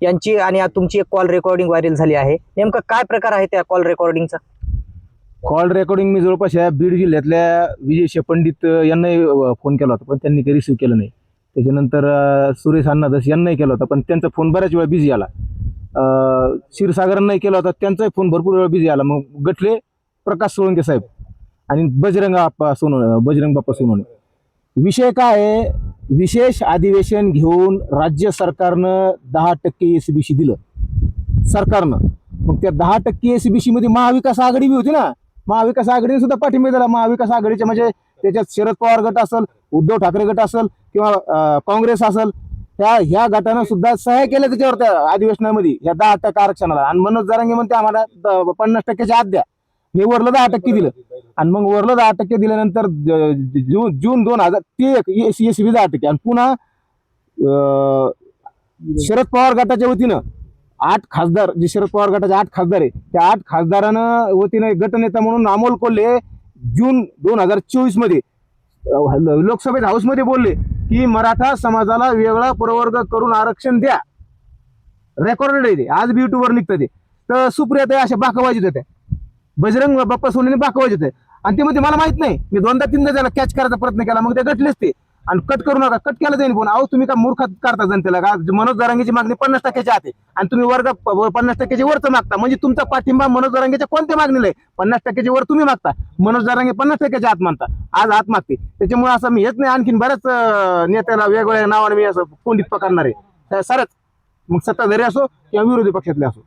यांची आणि तुमची एक कॉल रेकॉर्डिंग व्हायरल झाली आहे. नेमकं काय प्रकार आहे त्या कॉल रेकॉर्डिंगचा? कॉल रेकॉर्डिंग मी जवळपास या बीड जिल्ह्यातल्या विजय पंडित यांनाही फोन केला होता, पण त्यांनी काही रिसिव्ह केलं नाही. त्याच्यानंतर सुरेश अण्णादास यांनाही केला होता, पण त्यांचा फोन बऱ्याच वेळा बिझी आला. क्षीरसागरांनाही केला होता, त्यांचाही फोन भरपूर वेळा बिझी आला. मग गटले प्रकाश सोळंके साहेब आणि बजरंग बाप्पा सोनवणे. विषय काय आहे, विशेष अधिवेशन घेऊन राज्य सरकारनं 10% SBC दिलं सरकारनं. मग त्या 10% SBC मध्ये महाविकास आघाडी बी होती ना. महाविकास आघाडीने सुद्धा पाठिंबा दिला. महाविकास आघाडीचे म्हणजे त्याच्यात शरद पवार गट असेल, उद्धव ठाकरे गट असेल किंवा काँग्रेस असेल, ह्या गटानं सुद्धा सह्या केल्या त्याच्यावर त्या अधिवेशनामध्ये या 10% आरक्षणाला. आणि मनोज जरांगे म्हणते आम्हाला 50%च्या आत द्या. हे वरलं 10% दिलं. आणि मग वरलं 10% दिल्यानंतर जून 2023 SB 10%. आणि पुन्हा शरद पवार गटाच्या वतीनं 8 खासदार, जे शरद पवार गटाचे 8 खासदार आहे, त्या 8 खासदारानं वतीने गटनेता म्हणून अमोल कोल्हे जून 2024 मध्ये लोकसभेत हाऊसमध्ये बोलले की मराठा समाजाला वेगळा प्रवर्ग करून आरक्षण द्या. रेकॉर्डेड आहे ते, आज बी युट्यूबवर निघतं ते. तर सुप्रिया अशा बाकावाजीत होत्या, बजरंग बाप्पा सोनवणे बाकावाजीत आहे. आणि ते मध्ये मला माहित नाही, मी 2दा-3दा त्याला कॅच करायचा प्रयत्न केला, मग ते गटलेच ते. आणि कट करू नका, कट केला जाईल. पण अहो तुम्ही का मूर्खात करता जनतेला का? मनोज जरांगेची मागणी 50%च्या आत आहे आणि तुम्ही वर्ग 50%च्या वरचं मागता. म्हणजे तुमचा पाठिंबा मनोज जरांगेच्या कोणत्या मागणीला आहे? 50%च्या वर तुम्ही मागता, मनोज जरांगे 50%च्या आत मानता, आज आत मागते. त्याच्यामुळे असं मी हेच नाही, आणखीन बऱ्याच नेत्याला वेगवेगळ्या नावाने मी असं कोंडीत पकडणार आहे सरच, मग सत्ताधारी असो किंवा विरोधी पक्षातले असो.